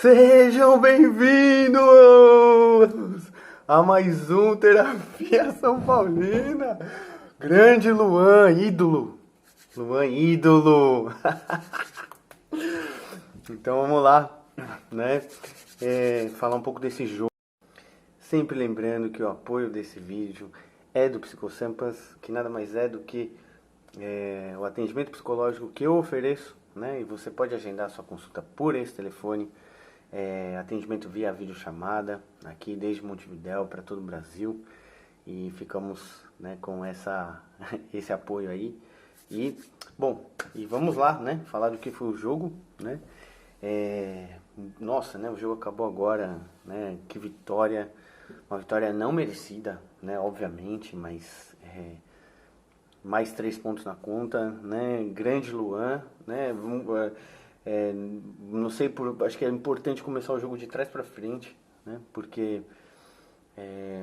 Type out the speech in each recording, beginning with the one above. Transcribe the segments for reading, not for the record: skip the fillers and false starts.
Sejam bem-vindos a mais um Terapia São Paulina. Grande Luan, ídolo. Luan, ídolo. Então vamos lá, né? Falar um pouco desse jogo. Sempre lembrando que o apoio desse vídeo é do Psicosampas, que nada mais é do que o atendimento psicológico que eu ofereço, né? E você pode agendar sua consulta por esse telefone. Atendimento via videochamada, aqui desde Montevidéu para todo o Brasil. E ficamos, né, com esse apoio aí. E, bom, e vamos lá, né? Falar do que foi o jogo, né? Nossa, né? O jogo acabou agora, né? Que vitória. Uma vitória não merecida, né? Obviamente, mas mais 3 pontos na conta, né? Grande Luan, né? Não sei, acho que é importante começar o jogo de trás para frente, né? Porque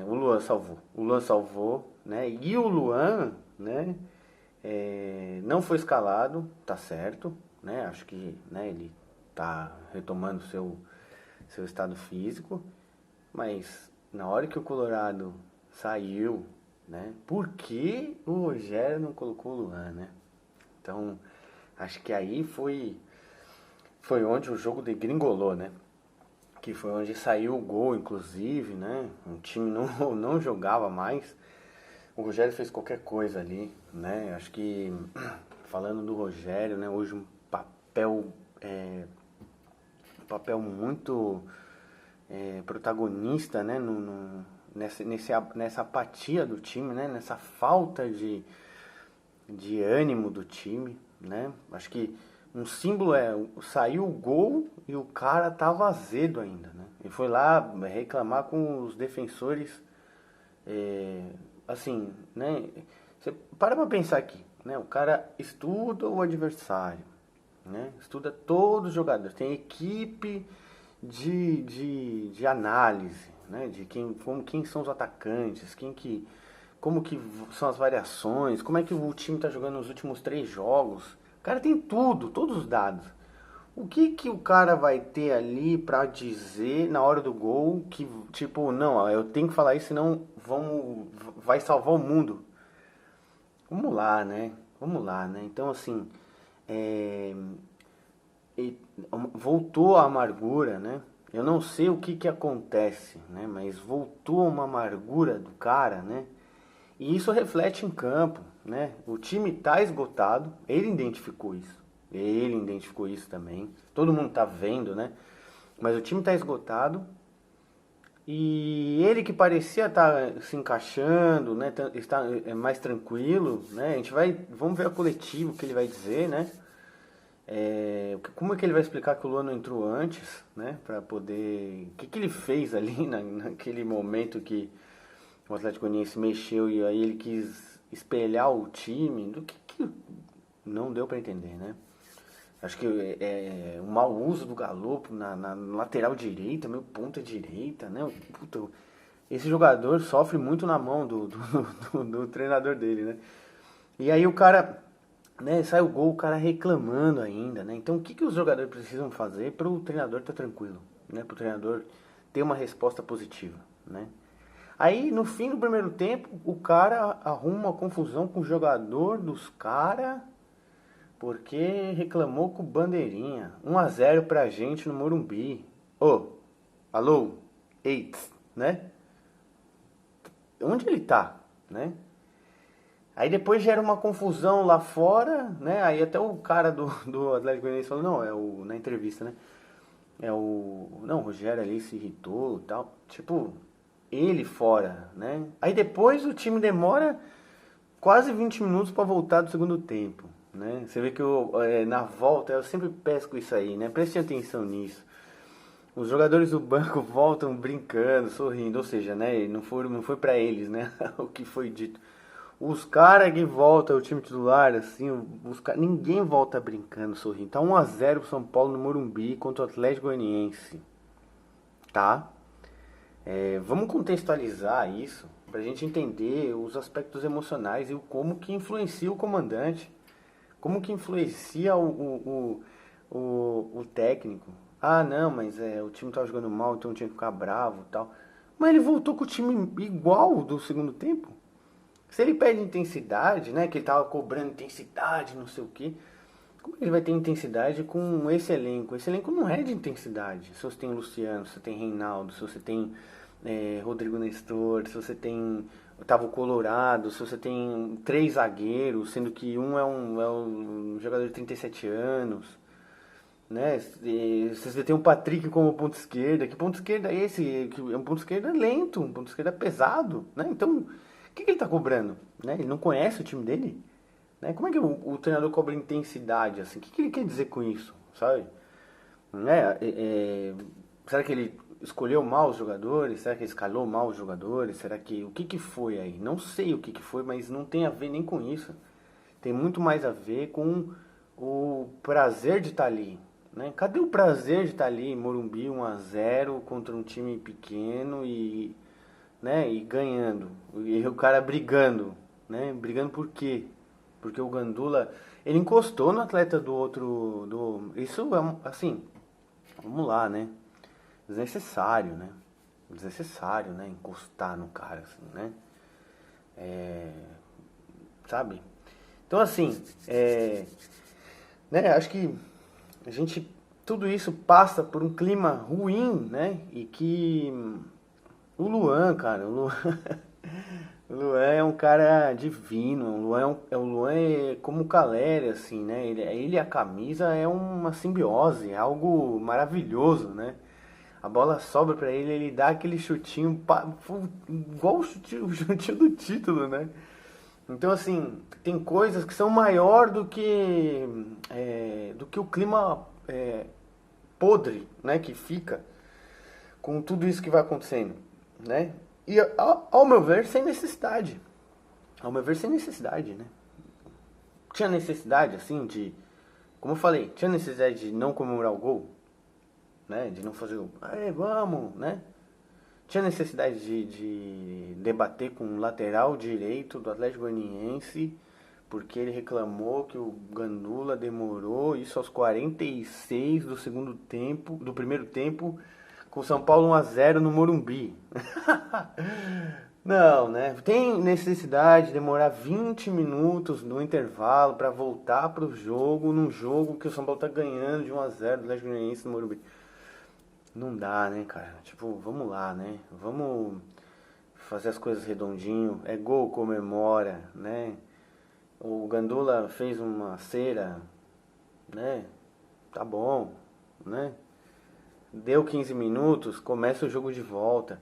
o Luan salvou, né? E o Luan, né? Não foi escalado, tá certo, né? Acho que, né, ele tá retomando seu estado físico, mas na hora que o Colorado saiu, né? Por que o Rogério não colocou o Luan, né? Então, acho que aí foi onde o jogo degringolou, né? Que foi onde saiu o gol, inclusive, né? O time não jogava mais. O Rogério fez qualquer coisa ali, né? Acho que, falando do Rogério, né? Hoje um papel muito protagonista, né? Nessa apatia do time, né? Nessa falta de ânimo do time, né? Acho que um símbolo saiu o gol e o cara tava azedo ainda, né? Ele foi lá reclamar com os defensores, assim, né? Você para pra pensar aqui, né? O cara estuda o adversário, né? Estuda todos os jogadores, tem equipe de análise, né? De quem são os atacantes, como que são as variações, como é que o time está jogando nos últimos 3 jogos. O cara tem tudo, todos os dados. O que o cara vai ter ali para dizer na hora do gol que, tipo, não, ó, eu tenho que falar isso, senão vai salvar o mundo. Vamos lá, né? Vamos lá, né? Então, assim, voltou a amargura, né? Eu não sei o que acontece, né? Mas voltou uma amargura do cara, né? E isso reflete em campo, né? O time tá esgotado, ele identificou isso. Ele identificou isso também. Todo mundo tá vendo, né? Mas o time tá esgotado. E ele que parecia estar se encaixando, né? Está mais tranquilo, né? Vamos ver a coletiva, o que ele vai dizer, né? Como é que ele vai explicar que o Luan não entrou antes, né? Para poder... O que ele fez ali naquele momento que o Atlético Goianiense mexeu e aí ele quis espelhar o time? Do que não deu para entender, né? Acho que o mau uso do Galopo na lateral direita, meio ponta direita, né? Puta, esse jogador sofre muito na mão do treinador dele, né? E aí o cara... Né, sai o gol, o cara reclamando ainda, né? Então o que os jogadores precisam fazer para o treinador estar tranquilo, né? Para o treinador ter uma resposta positiva, né? Aí no fim do primeiro tempo, o cara arruma uma confusão com o jogador dos caras porque reclamou com o bandeirinha. 1-0 pra gente no Morumbi. Alô, eits, né? Onde ele tá, né? Aí depois gera uma confusão lá fora, né? Aí até o cara do Atlético Goianiense falou, não, na entrevista, né? Não, o Rogério ali se irritou e tal. Tipo, ele fora, né? Aí depois o time demora quase 20 minutos para voltar do segundo tempo, né? Você vê que na volta, eu sempre pesco isso aí, né? Preste atenção nisso. Os jogadores do banco voltam brincando, sorrindo, ou seja, né? Não foi para eles, né? O que foi dito. Os caras que voltam, o time titular, assim, ninguém volta brincando, sorrindo. Tá 1-0 pro São Paulo no Morumbi contra o Atlético Goianiense, tá? Vamos contextualizar isso pra gente entender os aspectos emocionais e como que influencia o comandante, como que influencia o técnico, Ah, não, mas o time tava jogando mal, então tinha que ficar bravo e tal. Mas ele voltou com o time igual do segundo tempo. Se ele pede intensidade, né? Que ele tava cobrando intensidade, não sei o quê. Como ele vai ter intensidade com esse elenco? Esse elenco não é de intensidade. Se você tem Luciano, se você tem Reinaldo, se você tem Rodrigo Nestor, se você tem Otávio Colorado, se você tem três zagueiros, sendo que um é um jogador de 37 anos, né? Se você tem o Patrick como ponto esquerda, que ponto esquerda é esse? É um ponto esquerda lento, um ponto esquerda pesado, né? Então, o que ele tá cobrando? Né? Ele não conhece o time dele? Né? Como é que o treinador cobra intensidade assim? O que ele quer dizer com isso, sabe? Né? Será que ele escolheu mal os jogadores? Será que ele escalou mal os jogadores? Será que o que foi aí? Não sei o que foi, mas não tem a ver nem com isso. Tem muito mais a ver com o prazer de estar ali, né? Cadê o prazer de estar ali em Morumbi 1-0 contra um time pequeno e ganhando? E o cara brigando, né? Brigando por quê? Porque o Gandula, ele encostou no atleta do outro, isso é assim, vamos lá, né? Desnecessário, né? Desnecessário, né? Encostar no cara, assim, né? Sabe? Então, assim, né? Acho que a gente, tudo isso passa por um clima ruim, né? E que o Luan, cara, o Luan é um cara divino. O Luan é como o Caleri, assim, né? Ele e a camisa é uma simbiose, é algo maravilhoso, né? A bola sobra pra ele, ele dá aquele chutinho, igual o chutinho do título, né? Então, assim, tem coisas que são maior do que o clima podre, né? Que fica com tudo isso que vai acontecendo, né? E ao meu ver, sem necessidade. Ao meu ver, sem necessidade, né? Tinha necessidade, assim, como eu falei, tinha necessidade de não comemorar o gol, né? De não fazer o, vamos, né? Tinha necessidade de debater com o lateral direito do Atlético Goianiense, porque ele reclamou que o Gandula demorou isso aos 46 do segundo tempo, do primeiro tempo, com o São Paulo 1-0 no Morumbi. Não, né? Tem necessidade de demorar 20 minutos no intervalo para voltar pro jogo, num jogo que o São Paulo tá ganhando de 1-0 do Atlético Goianiense no Morumbi. Não dá, né, cara? Tipo, vamos lá, né? Vamos fazer as coisas redondinho. É gol, comemora, né? O Gandula fez uma cera, né? Tá bom, né? Deu 15 minutos, começa o jogo de volta.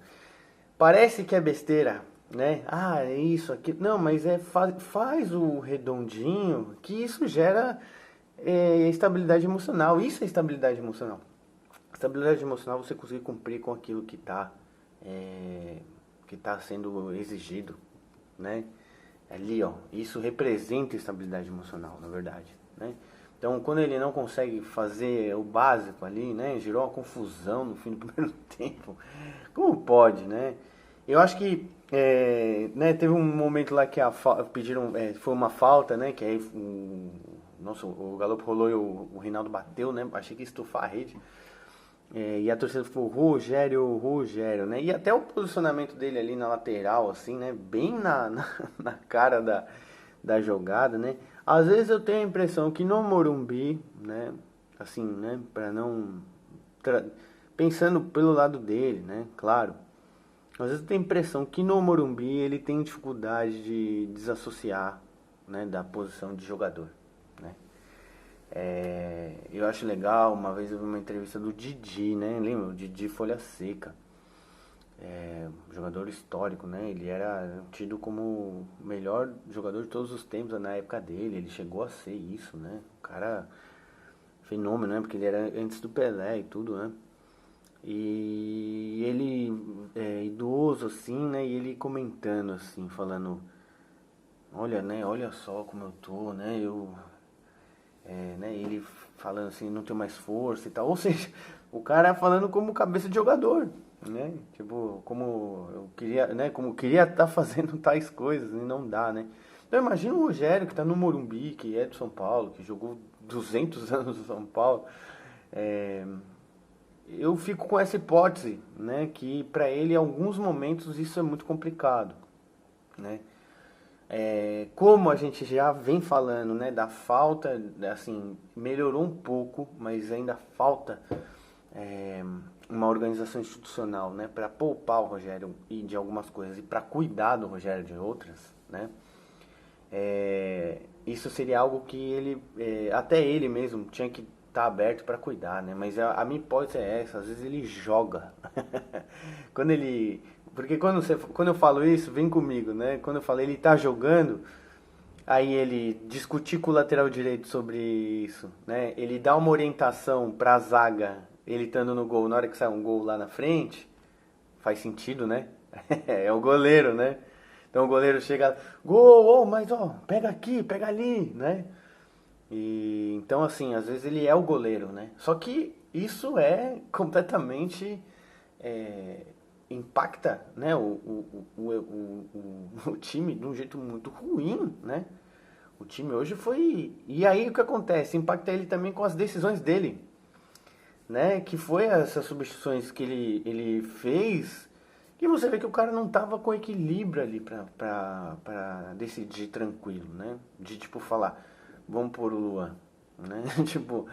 Parece que é besteira, né? Ah, é isso aqui. Não, mas faz o redondinho, que isso gera estabilidade emocional. Isso é estabilidade emocional. Estabilidade emocional, você conseguir cumprir com aquilo que tá sendo exigido, né? Ali, ó, isso representa estabilidade emocional, na verdade, né? Então, quando ele não consegue fazer o básico ali, né? Gerou uma confusão no fim do primeiro tempo. Como pode, né? Eu acho que, né? Teve um momento lá que pediram, foi uma falta, né? Que aí, nossa, o Galo rolou e o Reinaldo bateu, né? Achei que ia estufar a rede. E a torcida ficou Rogério, Rogério, né? E até o posicionamento dele ali na lateral, assim, né? Bem na cara da jogada, né? Às vezes eu tenho a impressão que no Morumbi, né? Assim, né? Pra não... Pensando pelo lado dele, né? Claro. Às vezes eu tenho a impressão que no Morumbi ele tem dificuldade de desassociar, né? Da posição de jogador, né? Eu acho legal, uma vez eu vi uma entrevista do Didi, né? Lembra? O Didi Folha Seca. Jogador histórico, né? Ele era tido como o melhor jogador de todos os tempos na época dele. Ele chegou a ser isso, né? O cara, fenômeno, né? Porque ele era antes do Pelé e tudo, né? E ele idoso, assim, né? E ele comentando, assim, falando: olha, né? Olha só como eu tô, né? Né, ele falando assim, não tenho mais força e tal. Ou seja, o cara falando como cabeça de jogador, né? Tipo, como eu queria, né? Como queria estar fazendo tais coisas e não dá, né? Então imagina o Rogério que tá no Morumbi, que é de São Paulo, que jogou 200 anos no São Paulo, eu fico com essa hipótese, né, que para ele, em alguns momentos, isso é muito complicado, né? Como a gente já vem falando, né, da falta, assim, melhorou um pouco, mas ainda falta uma organização institucional, né, para poupar o Rogério e de algumas coisas e para cuidar do Rogério de outras, né? Isso seria algo que ele, até ele mesmo, tinha que estar aberto para cuidar, né? Mas a minha hipótese é essa, às vezes ele joga. Quando ele, porque quando eu falo isso, vem comigo, né? Quando eu falo ele tá jogando, aí ele discutir com o lateral direito sobre isso, né? Ele dá uma orientação pra zaga, ele estando no gol, na hora que sai um gol lá na frente, faz sentido, né? É o goleiro, né? Então o goleiro chega, gol, mas ó, pega aqui, pega ali, né? E então assim, às vezes ele é o goleiro, né? Só que isso é completamente impacta, né, o time de um jeito muito ruim, né? O time hoje foi. E aí o que acontece? Impacta ele também com as decisões dele, né? Que foi essas substituições que ele fez. E você vê que o cara não tava com equilíbrio ali pra decidir tranquilo, né? De tipo falar, vamos pôr o Luan, né? Tipo,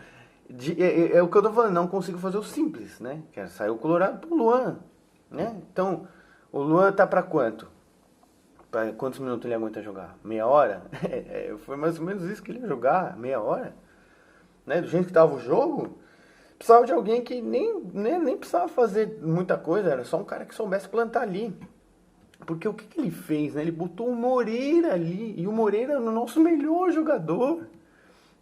é o que eu tô falando, não consigo fazer o simples, né? Que é sair o Colorado pro Luan, né? Então, o Luan tá pra quanto? Pra quantos minutos ele aguenta jogar? Meia hora? Foi mais ou menos isso que ele ia jogar, meia hora, né? Do jeito que tava o jogo, precisava de alguém que nem precisava fazer muita coisa, era só um cara que soubesse plantar ali. Porque o que ele fez, né? Ele botou o Moreira ali, e o Moreira é o nosso melhor jogador,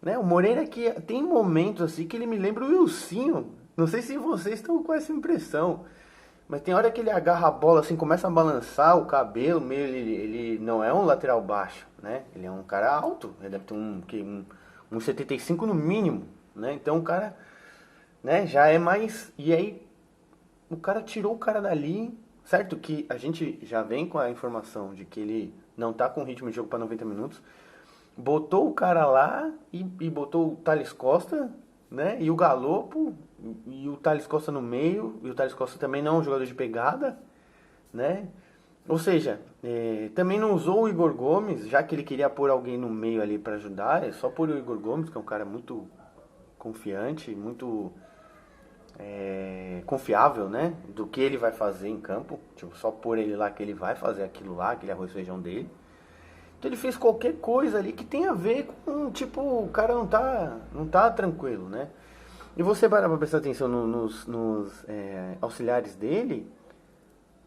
né? O Moreira que tem momentos assim que ele me lembra o Wilsinho. Não sei se vocês estão com essa impressão, mas tem hora que ele agarra a bola assim, começa a balançar o cabelo, meio ele não é um lateral baixo, né? Ele é um cara alto, ele deve ter um 75 no mínimo, né? Então o cara, né, já é mais. E aí o cara tirou o cara dali, certo? Que a gente já vem com a informação de que ele não tá com ritmo de jogo para 90 minutos. Botou o cara lá e botou o Thales Costa, né? E o Galopo e o Thales Costa no meio. E o Thales Costa também não é um jogador de pegada, né? Ou seja, também não usou o Igor Gomes, já que ele queria pôr alguém no meio ali para ajudar. É só pôr o Igor Gomes, que é um cara muito confiante, muito confiável, né? Do que ele vai fazer em campo. Tipo, só pôr ele lá que ele vai fazer aquilo lá, aquele arroz e feijão dele. Então ele fez qualquer coisa ali que tem a ver com, tipo, o cara não tá tranquilo, né? E você para pra prestar atenção nos auxiliares dele,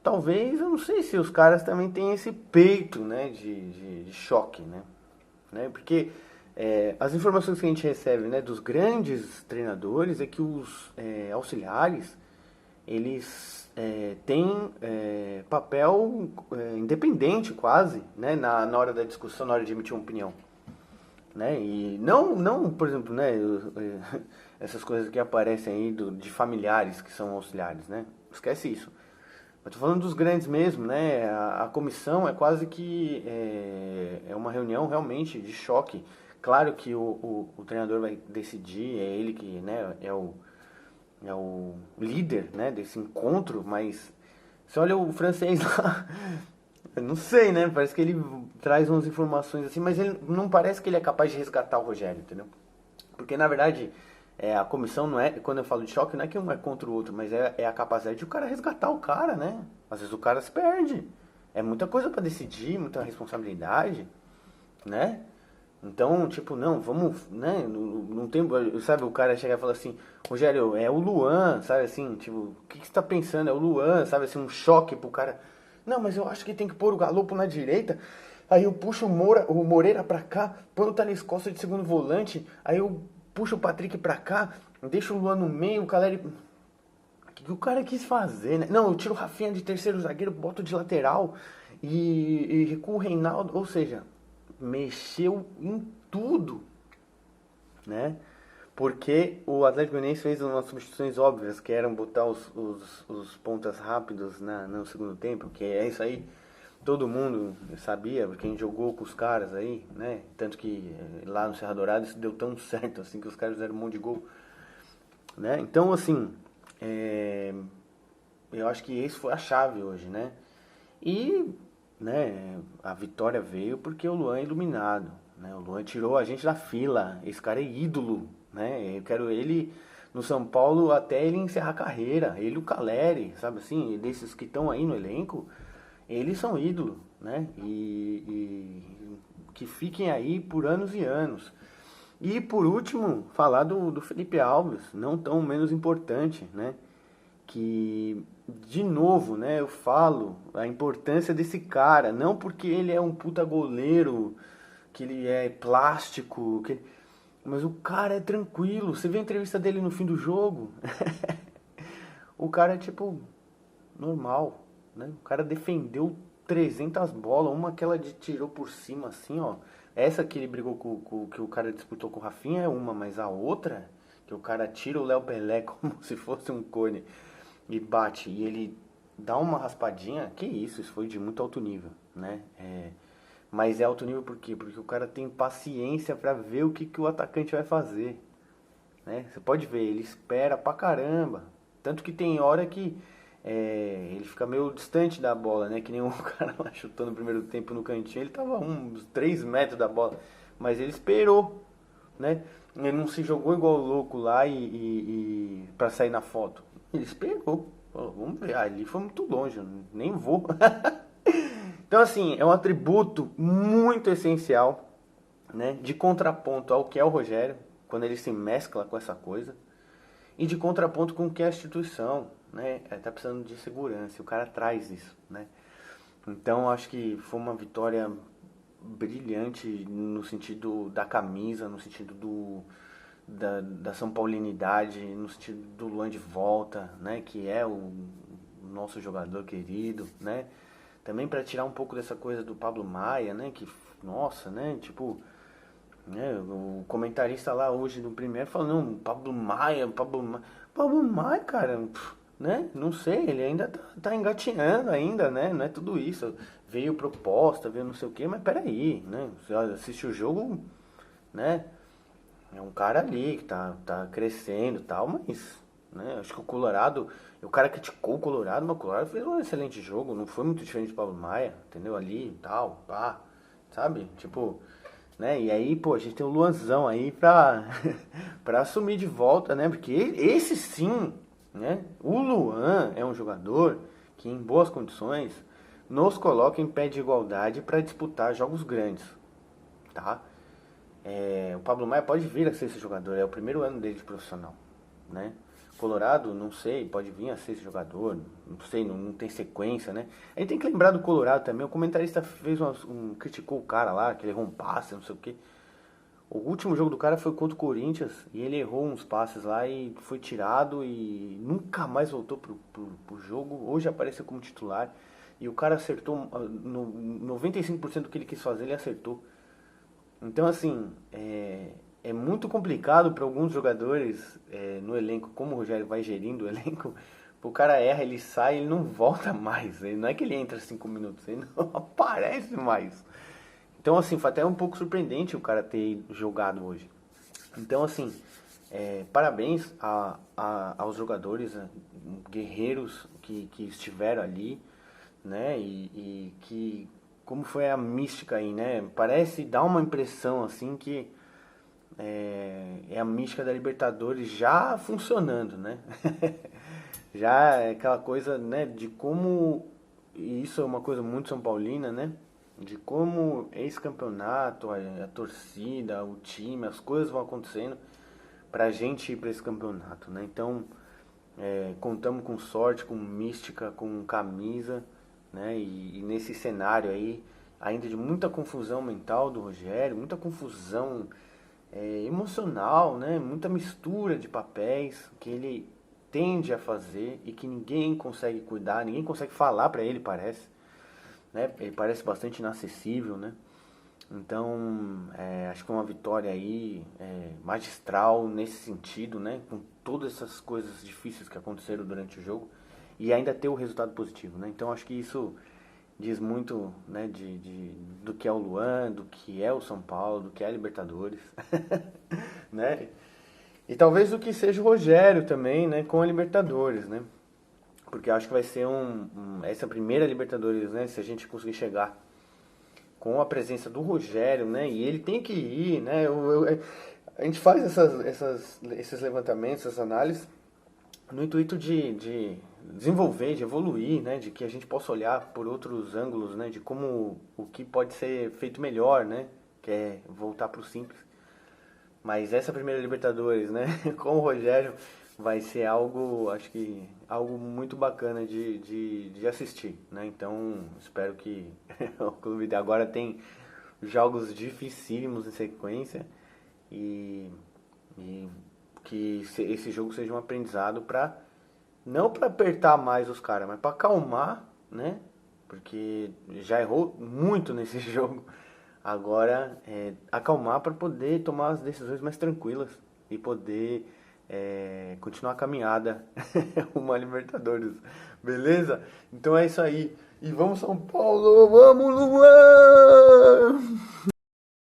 talvez, eu não sei se os caras também têm esse peito, né, de choque, né? Porque as informações que a gente recebe, né, dos grandes treinadores é que os auxiliares, eles têm papel independente quase, né, na hora da discussão, na hora de emitir uma opinião, né? E não, por exemplo, né, essas coisas que aparecem aí de familiares que são auxiliares, né? Esquece isso. Eu tô falando dos grandes mesmo, né? A comissão é quase que é uma reunião realmente de choque. Claro que o treinador vai decidir, é ele que, né, é o líder, né, desse encontro, mas você olha o francês lá, eu não sei, né? Parece que ele traz umas informações assim, mas ele não parece que ele é capaz de resgatar o Rogério, entendeu? Porque na verdade a comissão não é, quando eu falo de choque, não é que um é contra o outro, mas é a capacidade de o cara resgatar o cara, né? Às vezes o cara se perde. É muita coisa pra decidir, muita responsabilidade, né? Então, tipo, não, vamos, né? Não tem, sabe, o cara chega e fala assim, Rogério, é o Luan, sabe assim, tipo, o que você tá pensando? É o Luan, sabe assim, um choque pro cara. Não, mas eu acho que tem que pôr o Galopo na direita. Aí eu puxo o Moreira pra cá, põe o Thales Costa de segundo volante, aí eu puxo o Patrick pra cá, deixo o Luan no meio, o Caleri. O que o cara quis fazer, né? Não, eu tiro o Rafinha de terceiro zagueiro, boto de lateral e recuo o Reinaldo. Ou seja, mexeu em tudo, né? Porque o Atlético Goianiense fez umas substituições óbvias, que eram botar os pontas rápidos no segundo tempo, que é isso aí. Todo mundo sabia, porque a gente jogou com os caras aí, né? Tanto que lá no Serra Dourada isso deu tão certo, assim, que os caras fizeram um monte de gol, né? Então, assim, Eu acho que esse foi a chave hoje, né? E, né, a vitória veio porque o Luan é iluminado, né? O Luan tirou a gente da fila. Esse cara é ídolo, né? Eu quero ele no São Paulo até ele encerrar a carreira. Ele e o Caleri, sabe assim? Desses que estão aí no elenco, eles são ídolo, né? E que fiquem aí por anos e anos. E por último, falar do Felipe Alves, não tão menos importante, né? Que, de novo, né, eu falo a importância desse cara, não porque ele é um puta goleiro, que ele é plástico, mas o cara é tranquilo. Você vê a entrevista dele no fim do jogo, o cara é tipo normal, né? O cara defendeu 300 bolas, uma que ela tirou por cima assim, ó. Essa que ele brigou que o cara disputou com o Rafinha é uma, mas a outra, que o cara tira o Léo Pelé como se fosse um cone e bate, e ele dá uma raspadinha, que isso foi de muito alto nível, né? Mas é alto nível por quê? Porque o cara tem paciência pra ver o que o atacante vai fazer, né? Você pode ver, ele espera pra caramba. Tanto que tem hora que ele fica meio distante da bola, né? Que nem o cara lá chutando no primeiro tempo no cantinho, ele tava uns 3 metros da bola. Mas ele esperou, né? Ele não se jogou igual louco lá pra sair na foto. Ele esperou. Pô, vamos ver, ali foi muito longe, eu nem vou. Então, assim, é um atributo muito essencial, né? De contraponto ao que é o Rogério, quando ele se mescla com essa coisa, e de contraponto com o que é a instituição, né? Tá precisando de segurança, e o cara traz isso, né? Então, acho que foi uma vitória brilhante no sentido da camisa, no sentido da São Paulinidade, no sentido do Luan de volta, né? Que é o nosso jogador querido, né? Também para tirar um pouco dessa coisa do Pablo Maia, né? Que, nossa, né? Tipo, né? O comentarista lá hoje no primeiro falou, não, Pablo Maia, cara, né? Não sei, ele ainda tá engatinhando ainda, né? Não é tudo isso. Veio proposta, veio não sei o quê, mas peraí, né? Você assiste o jogo, né? É um cara ali que tá crescendo e tal, mas, né? Acho que o cara criticou o Colorado, mas o Colorado fez um excelente jogo, não foi muito diferente do Pablo Maia, entendeu? Ali e tal, pá, sabe? Tipo, né? E aí, pô, a gente tem o Luanzão aí pra assumir de volta, né? Porque esse sim, né? O Luan é um jogador que em boas condições nos coloca em pé de igualdade para disputar jogos grandes, tá? O Pablo Maia pode vir a ser esse jogador, é o primeiro ano dele de profissional, né? Colorado, não sei, pode vir a ser esse jogador, não sei, não tem sequência, né? A gente tem que lembrar do Colorado também, o comentarista criticou o cara lá, que ele errou um passe, não sei o quê. O último jogo do cara foi contra o Corinthians e ele errou uns passes lá e foi tirado e nunca mais voltou pro jogo. Hoje apareceu como titular e o cara acertou no 95% do que ele quis fazer, ele acertou. Então, assim, é muito complicado para alguns jogadores no elenco, como o Rogério vai gerindo o elenco, o cara erra, ele sai, ele não volta mais. Não é que ele entra 5 minutos, ele não aparece mais. Então, assim, foi até um pouco surpreendente o cara ter jogado hoje. Então, assim, parabéns aos jogadores, guerreiros que estiveram ali, né? E que, como foi a mística aí, né? Parece dar uma impressão, assim, que é a mística da Libertadores já funcionando, né? Já é aquela coisa, né, de como, e isso é uma coisa muito São Paulina, né? De como esse campeonato, a torcida, o time, as coisas vão acontecendo pra gente ir pra esse campeonato, né? Então, contamos com sorte, com mística, com camisa, né? E nesse cenário aí, ainda de muita confusão mental do Rogério, muita confusão emocional, né? Muita mistura de papéis que ele tende a fazer e que ninguém consegue cuidar, ninguém consegue falar pra ele, parece, né? Ele parece bastante inacessível, né? Então, acho que foi uma vitória aí magistral nesse sentido, né? Com todas essas coisas difíceis que aconteceram durante o jogo e ainda ter o resultado positivo, né? Então, acho que isso diz muito, né, do que é o Luan, do que é o São Paulo, do que é a Libertadores, né? E talvez o que seja o Rogério também, né, com a Libertadores, né? Porque eu acho que vai ser essa primeira Libertadores, né, se a gente conseguir chegar com a presença do Rogério, né, e ele tem que ir, né, a gente faz esses levantamentos, essas análises, no intuito de desenvolver, de evoluir, né, de que a gente possa olhar por outros ângulos, né, de como o que pode ser feito melhor, né, que é voltar para o simples. Mas essa primeira Libertadores, né, com o Rogério, vai ser algo, acho que, algo muito bacana de assistir, né? Então, espero que o clube de agora tem jogos dificílimos em sequência e, e que esse jogo seja um aprendizado para não para apertar mais os caras, mas para acalmar, né? Porque já errou muito nesse jogo. Agora, acalmar para poder tomar as decisões mais tranquilas e poder continuar a caminhada rumo a Libertadores. Beleza? Então é isso aí. E vamos São Paulo! Vamos, Luan!